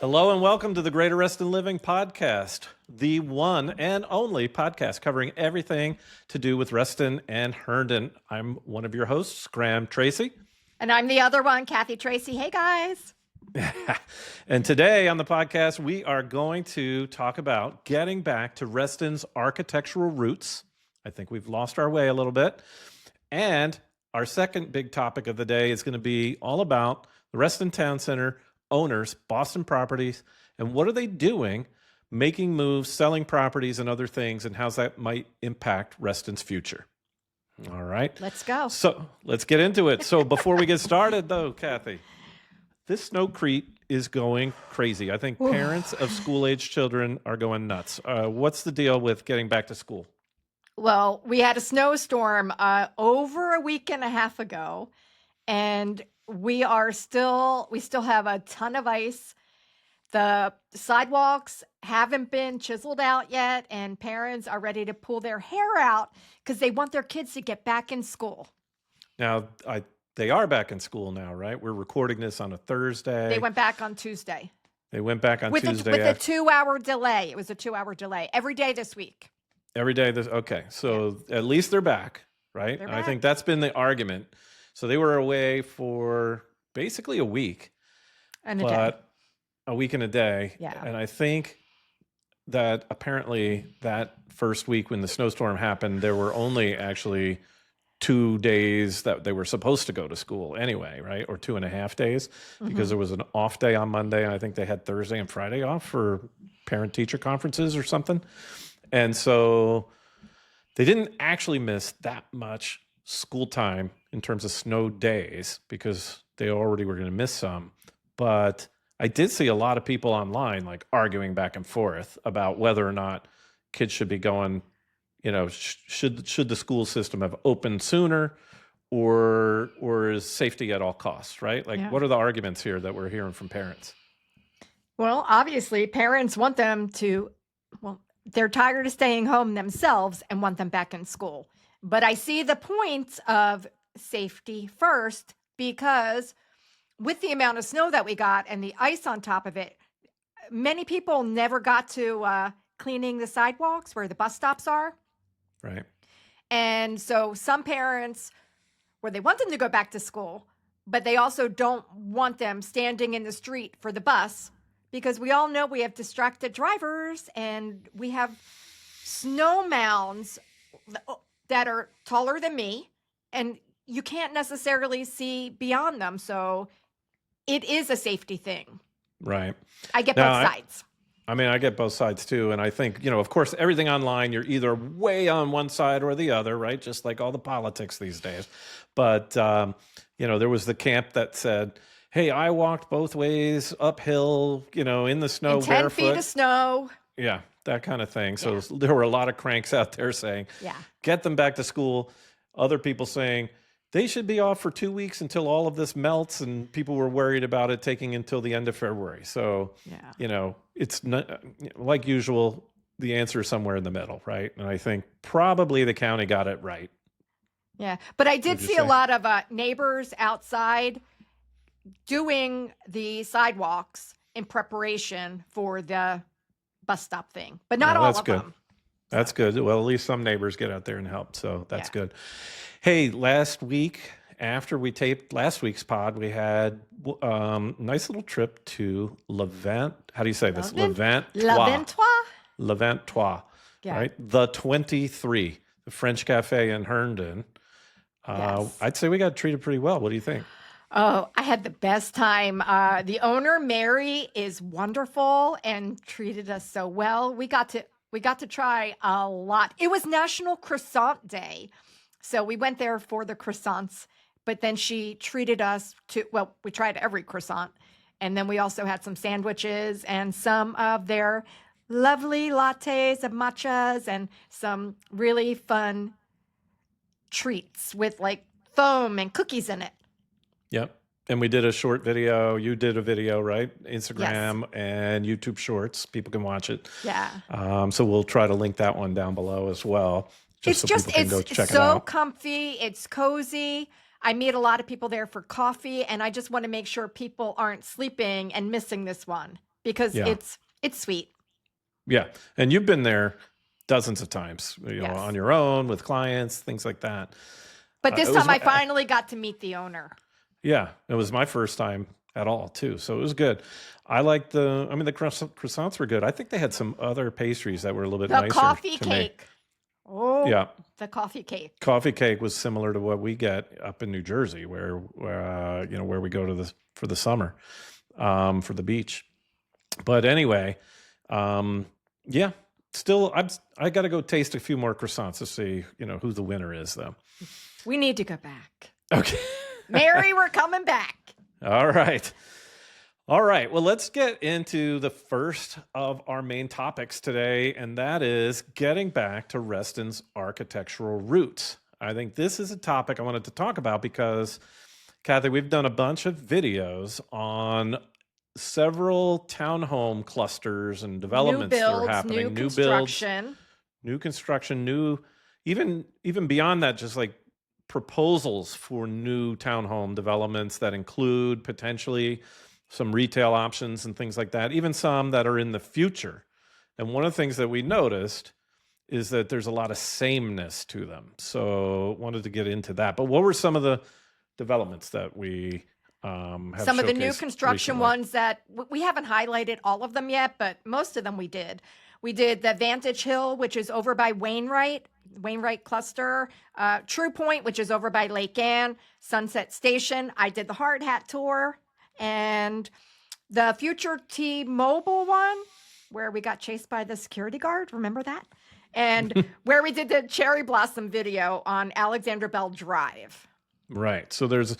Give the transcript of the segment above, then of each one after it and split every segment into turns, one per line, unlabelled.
Hello and welcome to the Greater Reston Living podcast, the one and only podcast covering everything to do with Reston and Herndon. I'm one of your hosts, Graham Tracey.
And I'm the other one, Kathy Tracey. Hey, guys.
And today on the podcast, we are going to talk about getting back to Reston's architectural roots. I think we've lost our way a little bit. And our second big topic of the day is going to be all about the Reston Town Center owners, Boston Properties, and what are they doing, making moves, selling properties and other things, and how's that might impact Reston's future. All right.
Let's go.
So let's get into it. So before we get started, though, Kathy, this snowcrete is going crazy. I think parents of school-age children are going nuts. What's the deal with getting back to school?
Well, we had a snowstorm over a week and a half ago, and we still have a ton of ice. The sidewalks haven't been chiseled out yet, and parents are ready to pull their hair out because they want their kids to get back in school.
Now, they are back in school now, right? We're recording this on a Thursday.
They went back on Tuesday.
They went back on Tuesday.
With a 2-hour delay. It was a 2-hour delay every day this week.
Every day. Okay. So At least they're back, right?
They're
back. I think
back.
that's been the argument. So they were away for basically a week.
And a day.
A week and a day.
Yeah.
And I think that apparently that first week when the snowstorm happened, there were only actually 2 days that they were supposed to go to school anyway, right? Or 2.5 days, because there was an off day on Monday. And I think they had Thursday and Friday off for parent-teacher conferences or something. And so they didn't actually miss that much school time in terms of snow days because they already were going to miss some. But I did see a lot of people online like arguing back and forth about whether or not kids should be going, should the school system have opened sooner or is safety at all costs, right? What are the arguments here that we're hearing from parents?
Well, obviously, parents want them to, they're tired of staying home themselves and want them back in school. But I see the point of safety first because with the amount of snow that we got and the ice on top of it, many people never got to cleaning the sidewalks where the bus stops are.
Right.
And so some parents, they want them to go back to school, but they also don't want them standing in the street for the bus because we all know we have distracted drivers and we have snow mounds that are taller than me, and you can't necessarily see beyond them. So it is a safety thing.
Right.
I get both sides.
I get both sides too. And I think, of course, everything online, you're either way on one side or the other, right? Just like all the politics these days. But, there was the camp that said, hey, I walked both ways uphill, in the snow,
in 10
barefoot.
feet of snow.
Yeah, that kind of thing. So there were a lot of cranks out there saying, get them back to school. Other people saying they should be off for 2 weeks until all of this melts. And people were worried about it taking until the end of February. So, it's not, like usual, the answer is somewhere in the middle, right? And I think probably the county got it right.
Yeah, but I did see a lot of neighbors outside doing the sidewalks in preparation for the bus stop thing, but not all of them.
That's good. Well, at least some neighbors get out there and help, so that's good. Hey, last week, after we taped last week's pod, we had a nice little trip to Levantois. How do you say this? Levantois, right? The 23, the French Cafe in Herndon. I'd say we got treated pretty well. What do you think?
Oh, I had the best time. The owner, Mary, is wonderful and treated us so well. We got to try a lot. It was National Croissant Day. So we went there for the croissants, but then she treated us we tried every croissant. And then we also had some sandwiches and some of their lovely lattes and matchas and some really fun treats with like foam and cookies in it.
Yep. And we did a short video. You did a video, right? Instagram and YouTube Shorts. People can watch it.
Yeah.
So we'll try to link that one down below as well.
It's so comfy. It's cozy. I meet a lot of people there for coffee, and I just want to make sure people aren't sleeping and missing this one. because
Yeah.
it's sweet.
Yeah. And you've been there dozens of times,
Yes.
on your own with clients, things like that.
But this
It was
time I
my,
finally got to meet the owner.
yeah, it was my first time at all too. So it was good. I liked the croissants were good. I think they had some other pastries that were a little bit
The
nicer
coffee
to me.
cake. Oh,
Yeah.
the coffee cake.
Coffee cake was similar to what we get up in New Jersey, where where we go for the summer, for the beach. But anyway, yeah, still, I got to go taste a few more croissants to see who the winner is, though.
We need to go back.
Okay.
Mary, we're coming back.
All right. All right. Well, let's get into the first of our main topics today, and that is getting back to Reston's architectural roots. I think this is a topic I wanted to talk about because, Kathy, we've done a bunch of videos on several townhome clusters and developments that are happening.
New construction.
New construction, even beyond that, just like proposals for new townhome developments that include potentially some retail options and things like that, even some that are in the future. And one of the things that we noticed is that there's a lot of sameness to them. So wanted to get into that. But what were some of the developments that we have
some of the new
showcased
construction
recently?
ones that we haven't highlighted all of them yet, but most of them we did. We did the Vantage Hill, which is over by Wainwright Cluster, True Point, which is over by Lake Ann, Sunset Station. I did the Hard Hat Tour, and the Future T-Mobile one, where we got chased by the security guard. Remember that? And where we did the Cherry Blossom video on Alexander Bell Drive.
Right. So there's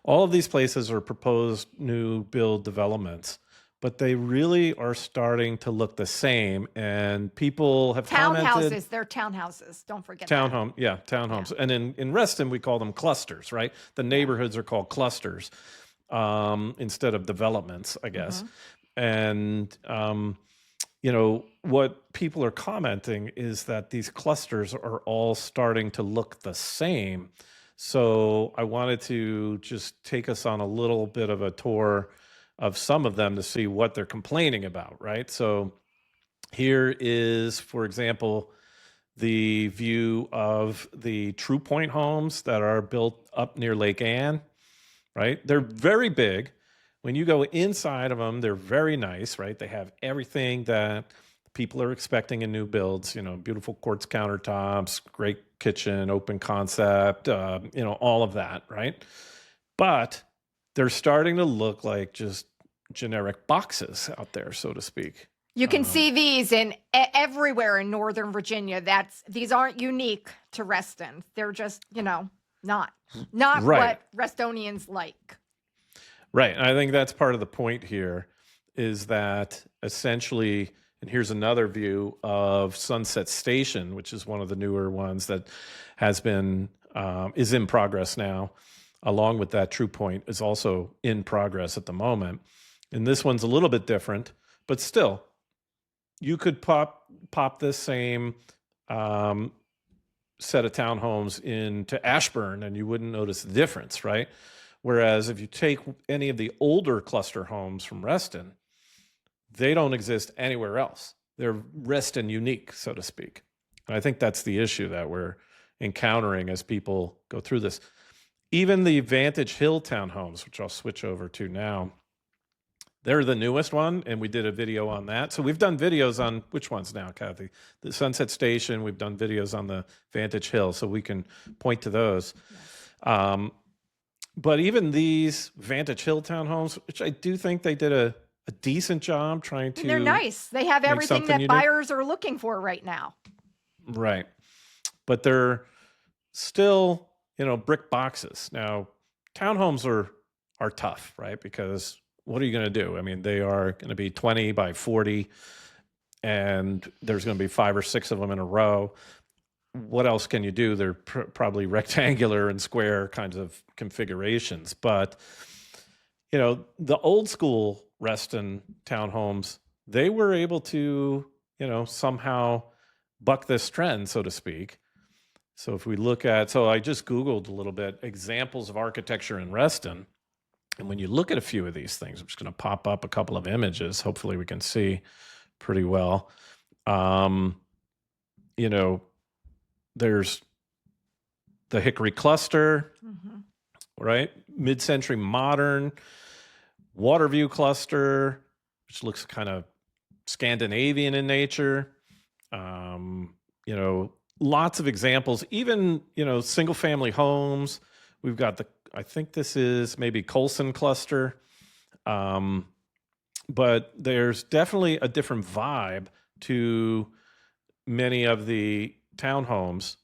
all of these places are proposed new build developments, but they really are starting to look the same. And people have commented.
They're townhouses. Don't forget
Townhomes.
Yeah.
And in Reston, we call them clusters, right? The neighborhoods are called clusters instead of developments, I guess. And, what people are commenting is that these clusters are all starting to look the same. So I wanted to just take us on a little bit of a tour of some of them to see what they're complaining about, right? So here is, for example, the view of the True Point homes that are built up near Lake Ann, right? They're very big. When you go inside of them, they're very nice, right? They have everything that people are expecting in new builds, beautiful quartz countertops, great kitchen, open concept, all of that, right? But they're starting to look like just generic boxes out there, so to speak.
You can see these in everywhere in Northern Virginia. These aren't unique to Reston. They're just, not
Right.
what Restonians like.
Right. And I think that's part of the point here is that essentially, and here's another view of Sunset Station, which is one of the newer ones that has been, is in progress now, along with that True Point is also in progress at the moment. And this one's a little bit different, but still, you could pop this same set of townhomes into Ashburn and you wouldn't notice the difference, right? Whereas if you take any of the older cluster homes from Reston, they don't exist anywhere else. They're Reston unique, so to speak. And I think that's the issue that we're encountering as people go through this. Even the Vantage Hill townhomes, which I'll switch over to now, they're the newest one, and we did a video on that. So we've done videos on which ones now, Kathy? The Sunset Station, we've done videos on the Vantage Hill, so we can point to those. Yes. But even these Vantage Hill townhomes, which I do think they did a decent job trying to.
They're nice. They have everything that buyers are looking for right now.
Right. But they're still, brick boxes. Now, townhomes are tough, right? Because what are you going to do? I mean, they are going to be 20 by 40, and there's going to be 5 or 6 of them in a row. What else can you do? They're probably rectangular and square kinds of configurations. But, the old school Reston townhomes, they were able to, somehow buck this trend, so to speak. So if we look at, so I just Googled a little bit, examples of architecture in Reston. And when you look at a few of these things, I'm just going to pop up a couple of images. Hopefully we can see pretty well. You know, there's the Hickory Cluster, right? Mid-century modern, Waterview Cluster, which looks kind of Scandinavian in nature. You know, lots of examples, even, you know, single family homes. We've got I think this is maybe Colson Cluster. But there's definitely a different vibe to many of the townhomes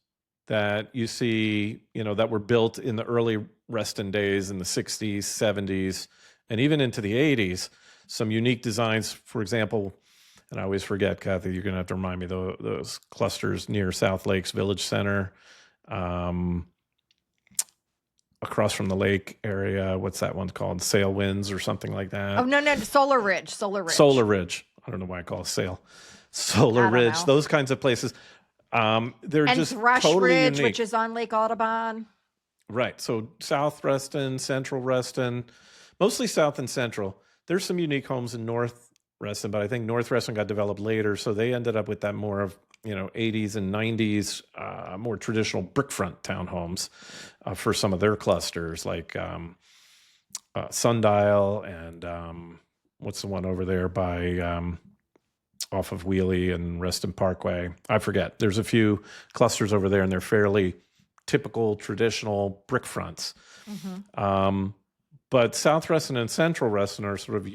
that you see, you know, that were built in the early Reston days in the 60s, 70s, and even into the 80s. Some unique designs, for example, and I always forget, Kathy, you're going to have to remind me, those clusters near South Lakes Village Center, across from the lake area. What's that one called? Sail Winds or something like that?
Oh, no, Solar Ridge. Solar Ridge.
Solar Ridge. I don't know why I call it Sail. Solar Ridge,
know.
those kinds of places. They're
and
just
Thrush
totally
Ridge,
unique.
which is on Lake Audubon.
Right. So South Reston, Central Reston, mostly South and Central. There's some unique homes in North Reston, but I think North Reston got developed later. So they ended up with that more of, you know, 80s and 90s, more traditional brickfront townhomes for some of their clusters, like Sundial and what's the one over there by off of Wheelie and Reston Parkway? I forget. There's a few clusters over there, and they're fairly typical traditional brick fronts. But South Reston and Central Reston are sort of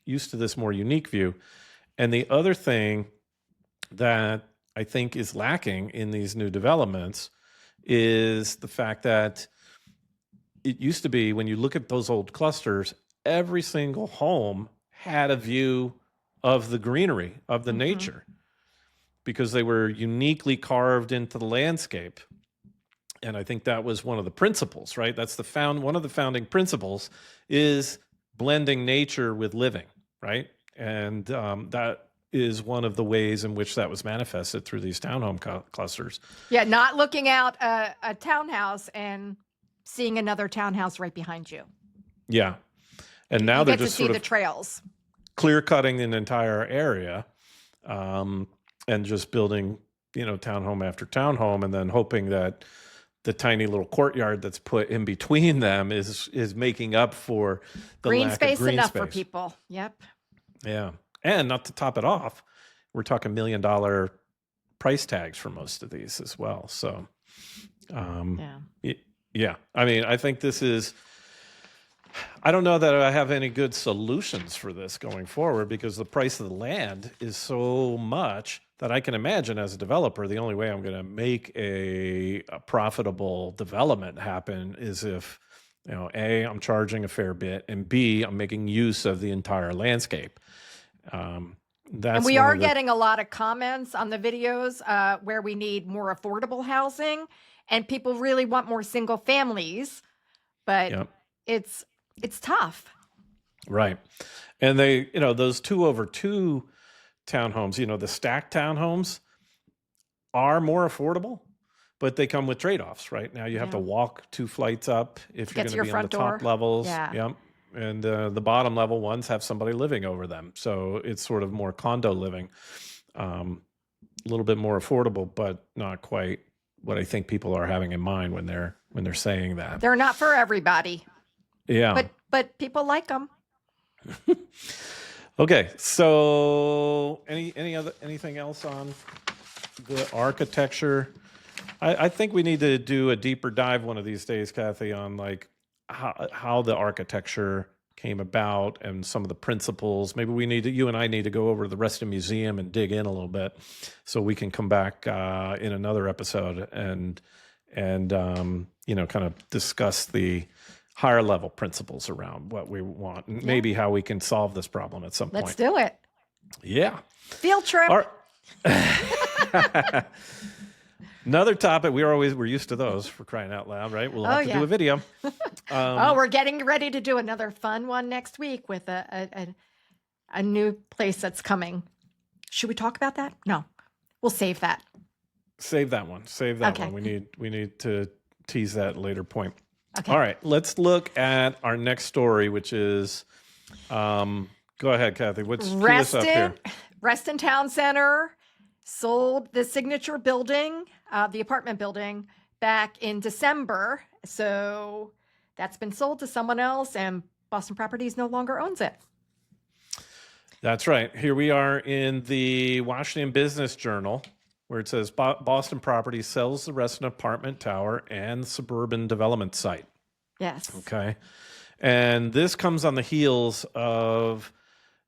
used to this more unique view. And the other thing that I think is lacking in these new developments is the fact that it used to be, when you look at those old clusters, every single home had a view of the greenery, of the nature, because they were uniquely carved into the landscape. And I think that was one of the principles, right? That's one of the founding principles is blending nature with living, right? And that is one of the ways in which that was manifested through these townhome clusters.
Yeah, not looking out a townhouse and seeing another townhouse right behind you.
Yeah. And now
you
they're
get
just
to see
sort
the
of
trails.
clear cutting an entire area, and just building, you know, townhome after townhome, and then hoping that the tiny little courtyard that's put in between them is making up for the
Green
lack
space
of green
enough
space
for people. Yep.
Yeah. And not to top it off, we're talking $1 million price tags for most of these as well. So, yeah. I mean, I think this is, I don't know that I have any good solutions for this going forward, because the price of the land is so much that I can imagine, as a developer, the only way I'm going to make a profitable development happen is if, you know, A, I'm charging a fair bit, and B, I'm making use of the entire landscape.
And we are getting a lot of comments on the videos where we need more affordable housing, and people really want more single families, but it's tough.
Right. And they, you know, those 2-over-2 townhomes, you know, the stacked townhomes are more affordable, but they come with trade-offs, right? Now you have to walk 2 flights up if you're going to be on the top levels.
Yeah.
And the bottom level ones have somebody living over them. So it's sort of more condo living, a little bit more affordable, but not quite what I think people are having in mind when they're saying that.
They're not for everybody.
Yeah.
But people like them.
Okay. So anything else on the architecture? I think we need to do a deeper dive one of these days, Kathy, on like how the architecture came about and some of the principles. Maybe you and I need to go over to the Reston Museum and dig in a little bit, so we can come back in another episode and you know, kind of discuss the higher level principles around what we want, and maybe how we can solve this problem at some point.
Let's do it.
Yeah.
Field trip.
Another topic, we're used to those, for crying out loud, right? We'll have to do a video.
We're getting ready to do another fun one next week with a new place that's coming. Should we talk about that? No, we'll save that.
Save that one. Save that one. We need to tease that at a later point.
Okay.
All right, let's look at our next story, which is, go ahead, Kathy. What's cue us up here?
Reston Town Center sold the signature building, the apartment building, back in December. So that's been sold to someone else, and Boston Properties no longer owns it.
That's right. Here we are in the Washington Business Journal, where it says Boston Properties sells the Reston apartment tower and suburban development site.
Yes.
Okay. And this comes on the heels of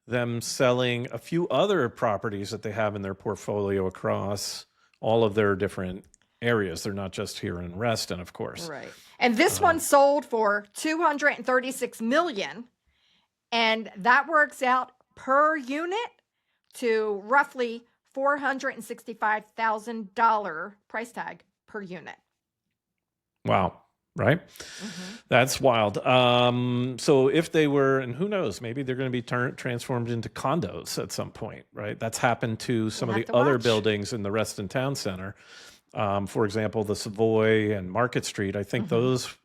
them selling a few other properties that they have in their portfolio across all of their different areas. They're not just here in Reston, of course.
Right. And this one sold for $236 million, and that works out per unit to roughly $465,000 price tag per unit.
Wow. Right? That's wild. So if they were, and who knows, maybe they're going to be transformed into condos at some point, right? That's happened to some of the other buildings in the Reston Town Center. For example, the Savoy and Market Street. I think those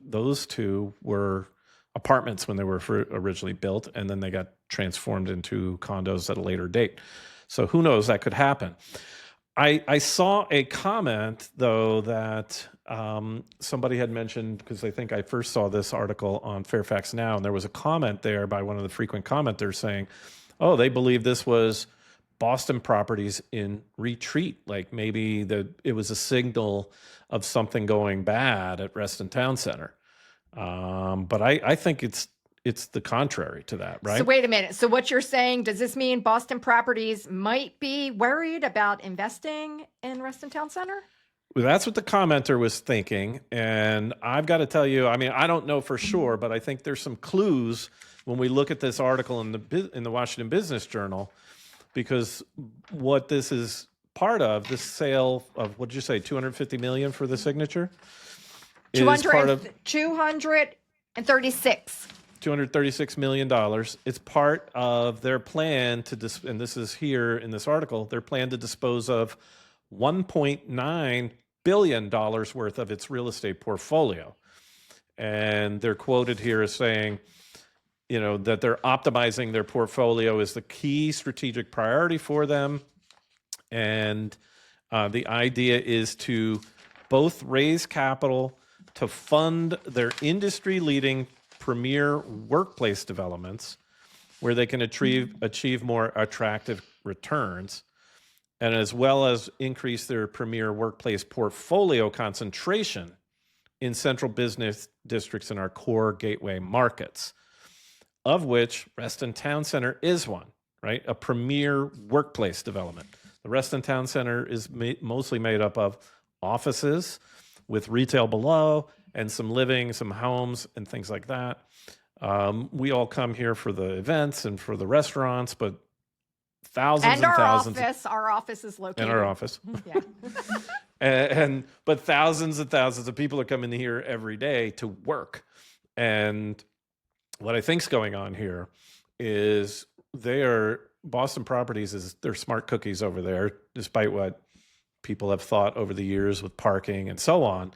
two were apartments when they were originally built, and then they got transformed into condos at a later date. So who knows, that could happen. I saw a comment, though, that somebody had mentioned, because I think I first saw this article on Fairfax Now, and there was a comment there by one of the frequent commenters saying, oh, they believe this was Boston Properties in retreat, like maybe it was a signal of something going bad at Reston Town Center. But I think it's the contrary to that, right?
So wait a minute. So what you're saying, does this mean Boston Properties might be worried about investing in Reston Town Center?
Well, that's what the commenter was thinking. And I've got to tell you, I mean, I don't know for sure, but I think there's some clues when we look at this article in the Washington Business Journal, because what this is part of, this sale of, what did you say, $250 million for the signature? Is part of
236.
$236 million. It's part of their plan to, and this is here in this article, their plan to dispose of $1.9 billion worth of its real estate portfolio. And they're quoted here as saying, you know, that they're optimizing their portfolio is the key strategic priority for them. And the idea is to both raise capital to fund their industry-leading premier workplace developments where they can achieve more attractive returns, and as well as increase their premier workplace portfolio concentration in central business districts in our core gateway markets, of which Reston Town Center is one, right? A premier workplace development. The Reston Town Center is mostly made up of offices with retail below and some living, some homes and things like that. We all come here for the events and for the restaurants, but thousands and thousands.
Our office is located.
In our office.
Yeah.
But thousands and thousands of people are coming here every day to work. And what I think's going on here is Boston Properties they're smart cookies over there, despite what people have thought over the years with parking and so on.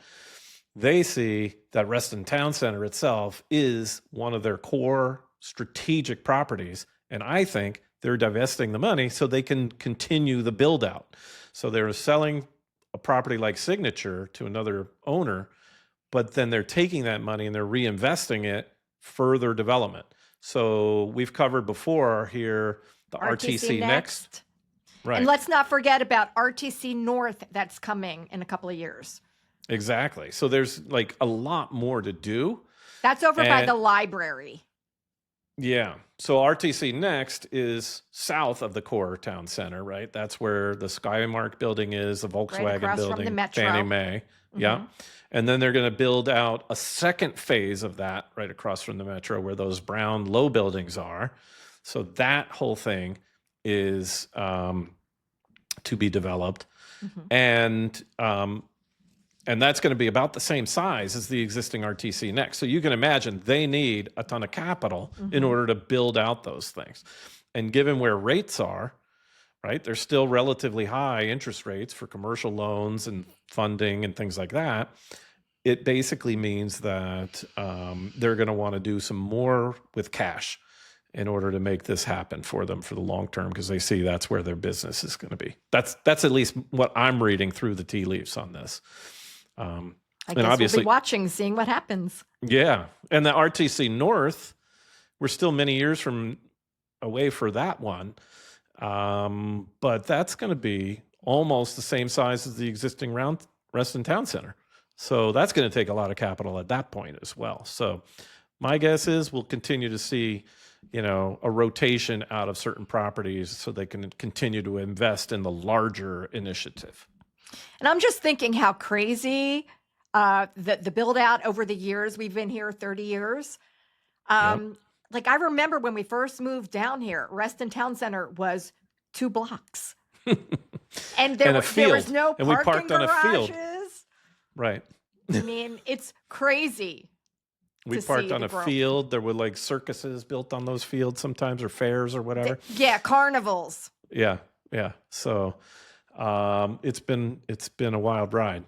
They see that Reston Town Center itself is one of their core strategic properties. And I think they're divesting the money so they can continue the build out. So they're selling a property like Signature to another owner, but then they're taking that money and they're reinvesting it further development. So we've covered before here the RTC Next. Right.
And let's not forget about RTC North that's coming in a couple of years.
Exactly. So there's like a lot more to do.
That's over by the library.
Yeah. So RTC Next is south of the core town center, right? That's where the Skymark building is, the Volkswagen building,
from the Metro.
Fannie Mae. Yeah. And then they're going to build out a second phase of that right across from the Metro where those brown low buildings are. So that whole thing is to be developed. And that's going to be about the same size as the existing RTC Next. So you can imagine they need a ton of capital in order to build out those things. And given where rates are, right, they're still relatively high interest rates for commercial loans and funding and things like that. it basically means that they're going to want to do some more with cash in order to make this happen for them for the long term, because they see that's where their business is going to be. That's at least what I'm reading through the tea leaves on this.
I
and
guess
obviously,
we'll be watching, seeing what happens.
yeah, and the RTC North, we're still many years from away for that one, but that's going to be almost the same size as the existing Reston Town Center. So that's going to take a lot of capital at that point as well. So my guess is we'll continue to see, a rotation out of certain properties so they can continue to invest in the larger initiative.
And I'm just thinking how crazy the build out over the years. We've been here 30 years. Like I remember when we first moved down here, Reston Town Center was 2 blocks. And there was no parking,
and we parked on a field. Right.
I mean, it's crazy.
We parked on a field. There were like circuses built on those fields sometimes, or fairs or whatever.
Yeah, carnivals.
Yeah. So it's been a wild ride.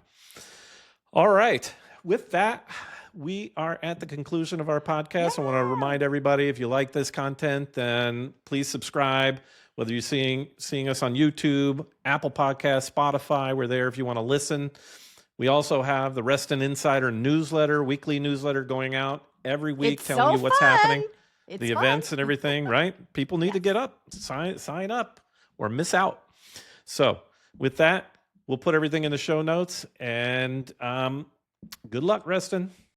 All right. With that, we are at the conclusion of our podcast. I want to remind everybody, if you like this content, then please subscribe. Whether you're seeing us on YouTube, Apple Podcasts, Spotify, we're there if you want to listen. We also have the Reston Insider newsletter, weekly newsletter going out every week, telling you what's happening, the events and everything, right? People need to get up, sign up, or miss out. So with that, we'll put everything in the show notes, and good luck, Reston.